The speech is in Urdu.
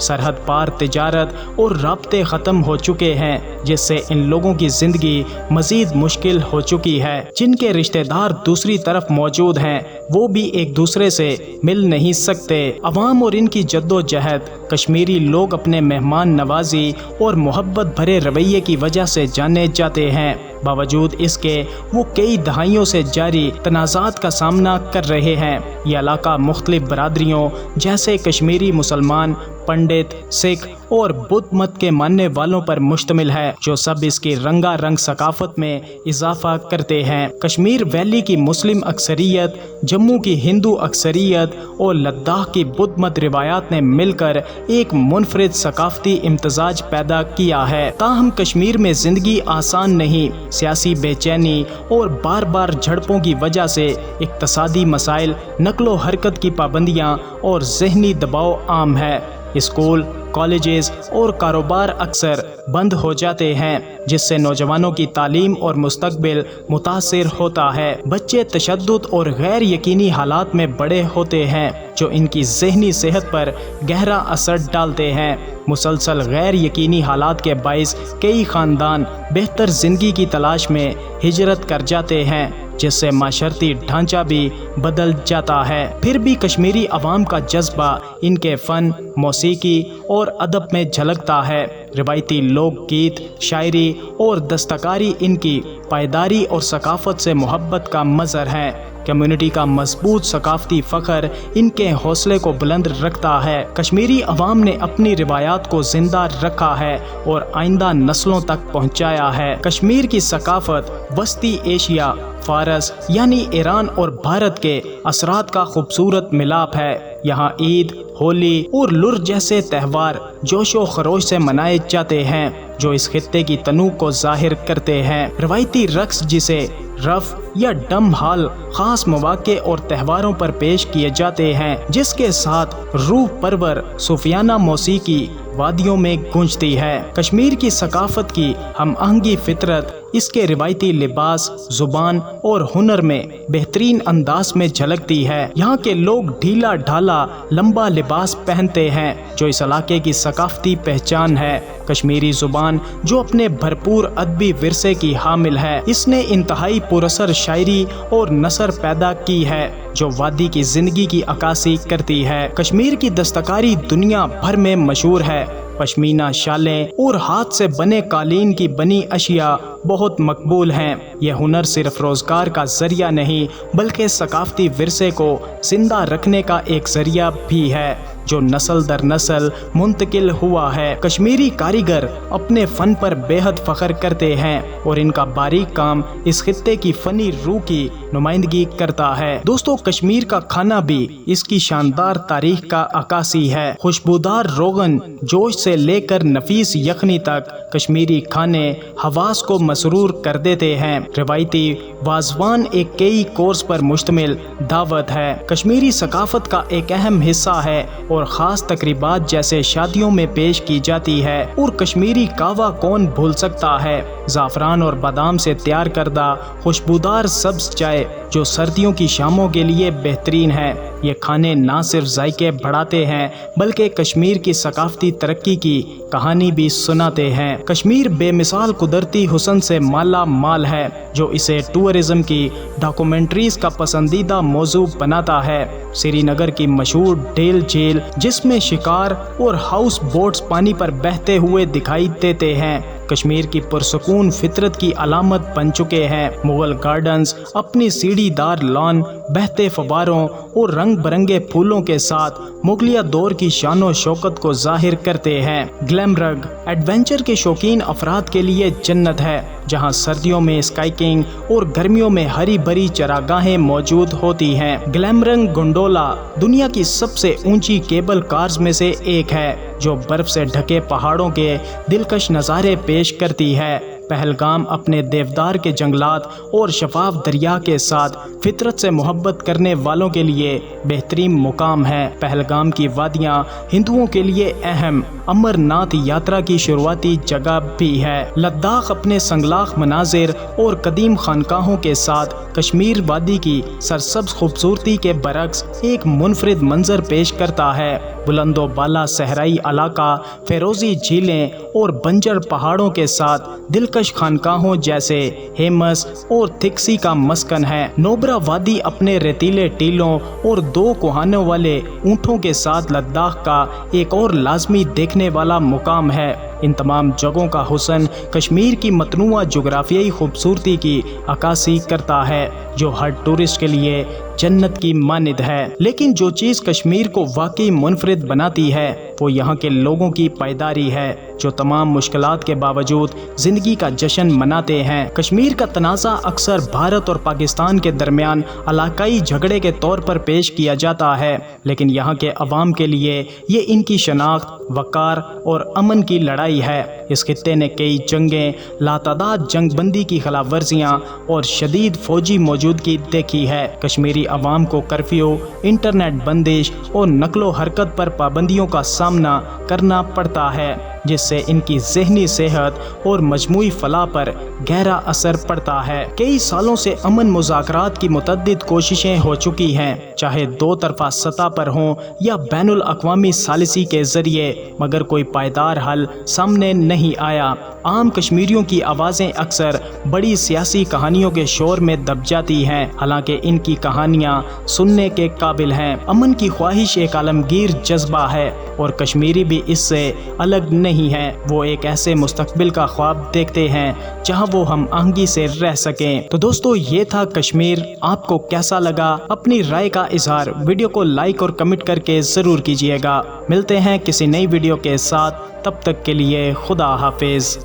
سرحد پار تجارت اور رابطے ختم ہو چکے ہیں، جس سے ان لوگوں کی زندگی مزید مشکل ہو چکی ہے۔ جن کے رشتہ دار دوسری طرف موجود ہیں وہ بھی ایک دوسرے سے مل نہیں سکتے۔ عوام اور ان کی جد و جہد کشمیری لوگ اپنے مہمان نوازی اور محبت بھرے رویے کی وجہ سے جانے جاتے ہیں۔ باوجود اس کے وہ کئی دہائیوں سے جاری تنازعات کا سامنا کر رہے ہیں۔ یہ علاقہ مختلف برادریوں جیسے کشمیری مسلمان، پنڈت، سکھ اور بدھ مت کے ماننے والوں پر مشتمل ہے، جو سب اس کی رنگا رنگ ثقافت میں اضافہ کرتے ہیں۔ کشمیر ویلی کی مسلم اکثریت، جموں کی ہندو اکثریت اور لداخ کی بدھ مت روایات نے مل کر ایک منفرد ثقافتی امتزاج پیدا کیا ہے۔ تاہم کشمیر میں زندگی آسان نہیں۔ سیاسی بے چینی اور بار بار جھڑپوں کی وجہ سے اقتصادی مسائل، نقل و حرکت کی پابندیاں اور ذہنی دباؤ عام ہے۔ اسکول، کالجز اور کاروبار اکثر بند ہو جاتے ہیں، جس سے نوجوانوں کی تعلیم اور مستقبل متاثر ہوتا ہے۔ بچے تشدد اور غیر یقینی حالات میں بڑے ہوتے ہیں، جو ان کی ذہنی صحت پر گہرا اثر ڈالتے ہیں۔ مسلسل غیر یقینی حالات کے باعث کئی خاندان بہتر زندگی کی تلاش میں ہجرت کر جاتے ہیں، جس سے معاشرتی ڈھانچہ بھی بدل جاتا ہے۔ پھر بھی کشمیری عوام کا جذبہ ان کے فن، موسیقی اور ادب میں جھلکتا ہے۔ روایتی لوک گیت، شاعری اور دستکاری ان کی پائیداری اور ثقافت سے محبت کا مظہر ہے۔ کمیونٹی کا مضبوط ثقافتی فخر ان کے حوصلے کو بلند رکھتا ہے۔ کشمیری عوام نے اپنی روایات کو زندہ رکھا ہے اور آئندہ نسلوں تک پہنچایا ہے۔ کشمیر کی ثقافت وسطی ایشیا، فارس یعنی ایران اور بھارت کے اثرات کا خوبصورت ملاپ ہے۔ یہاں عید، ہولی اور لور جیسے تہوار جوش و خروش سے منائے جاتے ہیں، جو اس خطے کی تنوع کو ظاہر کرتے ہیں۔ روایتی رقص جسے رف یا ڈم ہال خاص مواقع اور تہواروں پر پیش کیے جاتے ہیں، جس کے ساتھ روح پرور صوفیانہ موسیقی وادیوں میں گونجتی ہے۔ کشمیر کی ثقافت کی ہم آہنگی فطرت اس کے روایتی لباس، زبان اور ہنر میں بہترین انداز میں جھلکتی ہے۔ یہاں کے لوگ ڈھیلا ڈھالا لمبا لباس پہنتے ہیں، جو اس علاقے کی ثقافتی پہچان ہے۔ کشمیری زبان جو اپنے بھرپور ادبی ورثے کی حامل ہے، اس نے انتہائی پراثر شاعری اور نثر پیدا کی ہے، جو وادی کی زندگی کی عکاسی کرتی ہے۔ کشمیر کی دستکاری دنیا بھر میں مشہور ہے۔ پشمینہ شالیں اور ہاتھ سے بنے قالین کی بنی اشیاء بہت مقبول ہیں۔ یہ ہنر صرف روزگار کا ذریعہ نہیں بلکہ ثقافتی ورثے کو زندہ رکھنے کا ایک ذریعہ بھی ہے، جو نسل در نسل منتقل ہوا ہے۔ کشمیری کاریگر اپنے فن پر بے حد فخر کرتے ہیں اور ان کا باریک کام اس خطے کی فنی روح کی نمائندگی کرتا ہے۔ دوستو، کشمیر کا کھانا بھی اس کی شاندار تاریخ کا عکاسی ہے۔ خوشبودار روغن جوش سے لے کر نفیس یخنی تک، کشمیری کھانے حواس کو مسرور کر دیتے ہیں۔ روایتی وازوان ایک کئی کورس پر مشتمل دعوت ہے، کشمیری ثقافت کا ایک اہم حصہ ہے اور خاص تقریبات جیسے شادیوں میں پیش کی جاتی ہے۔ اور کشمیری کہوہ کون بھول سکتا ہے، زعفران اور بادام سے تیار کردہ خوشبودار سبز چائے جو سردیوں کی شاموں کے لیے بہترین ہے۔ یہ کھانے نہ صرف ذائقے بڑھاتے ہیں بلکہ کشمیر کی ثقافتی ترقی کی کہانی بھی سناتے ہیں۔ کشمیر بے مثال قدرتی حسن سے مالا مال ہے، جو اسے ٹورزم کی ڈاکومنٹریز کا پسندیدہ موضوع بناتا ہے۔ سری نگر کی مشہور ڈیل جھیل، جس میں شکار اور ہاؤس بوٹس پانی پر بہتے ہوئے دکھائی دیتے ہیں، کشمیر کی پرسکون فطرت کی علامت بن چکے ہیں۔ مغل گارڈنز اپنی سیڑھی دار لان، بہتے فواروں اور رنگ برنگے پھولوں کے ساتھ مغلیہ دور کی شان و شوکت کو ظاہر کرتے ہیں۔ گلیمرگ ایڈونچر کے شوقین افراد کے لیے جنت ہے، جہاں سردیوں میں اسکائیکنگ اور گرمیوں میں ہری بھری چراگاہیں موجود ہوتی ہیں۔ گلیمرنگ گنڈولا دنیا کی سب سے اونچی کیبل کارز میں سے ایک ہے، جو برف سے ڈھکے پہاڑوں کے دلکش نظارے پیش کرتی ہے۔ پہلگام اپنے دیودار کے جنگلات اور شفاف دریا کے ساتھ فطرت سے محبت کرنے والوں کے لیے بہترین مقام ہے۔ پہلگام کی وادیاں ہندوؤں کے لیے اہم امر ناتھ یاترا کی شروعاتی جگہ بھی ہے۔ لداخ اپنے سنگلاخ مناظر اور قدیم خانقاہوں کے ساتھ کشمیر وادی کی سرسبز خوبصورتی کے برعکس ایک منفرد منظر پیش کرتا ہے۔ بلند و بالا صحرائی علاقہ، فیروزی جھیلیں اور بنجر پہاڑوں کے ساتھ دلکش خانقاہوں جیسے ہیمس اور تھکسی کا مسکن ہے۔ نوبرا وادی اپنے ریتیلے ٹیلوں اور 2 کوہانوں والے اونٹوں کے ساتھ لداخ کا ایک اور لازمی دیکھنے والا مقام ہے۔ ان تمام جگہوں کا حسن کشمیر کی متنوع جغرافیائی خوبصورتی کی عکاسی کرتا ہے، جو ہر ٹورسٹ کے لیے جنت کی مانند ہے۔ لیکن جو چیز کشمیر کو واقعی منفرد بناتی ہے وہ یہاں کے لوگوں کی پائیداری ہے، جو تمام مشکلات کے باوجود زندگی کا جشن مناتے ہیں۔ کشمیر کا تنازع اکثر بھارت اور پاکستان کے درمیان علاقائی جھگڑے کے طور پر پیش کیا جاتا ہے، لیکن یہاں کے عوام کے لیے یہ ان کی شناخت، وقار اور امن کی لڑائی ہے۔ اس خطے نے کئی جنگیں، لاتعداد جنگ بندی کی خلاف ورزیاں اور شدید فوجی موجودگی دیکھی ہے۔ کشمیری عوام کو کرفیو، انٹرنیٹ بندش اور نقل و حرکت پر پابندیوں کا سامنا کرنا پڑتا ہے، جس سے ان کی ذہنی صحت اور مجموعی فلاح پر گہرا اثر پڑتا ہے۔ کئی سالوں سے امن مذاکرات کی متعدد کوششیں ہو چکی ہیں، چاہے 2 طرفہ سطح پر ہوں یا بین الاقوامی ثالثی کے ذریعے، مگر کوئی پائیدار حل سامنے نہیں آیا۔ عام کشمیریوں کی آوازیں اکثر بڑی سیاسی کہانیوں کے شور میں دب جاتی ہیں، حالانکہ ان کی کہانیاں سننے کے قابل ہیں۔ امن کی خواہش ایک عالمگیر جذبہ ہے اور کشمیری بھی اس سے الگ نہیں ہے۔ وہ ایک ایسے مستقبل کا خواب دیکھتے ہیں جہاں وہ ہم آہنگی سے رہ سکیں۔ تو دوستو، یہ تھا کشمیر۔ آپ کو کیسا لگا؟ اپنی رائے کا اظہار ویڈیو کو لائک اور کمنٹ کر کے ضرور کیجیے گا۔ ملتے ہیں کسی نئی ویڈیو کے ساتھ، تب تک کے لیے خدا حافظ۔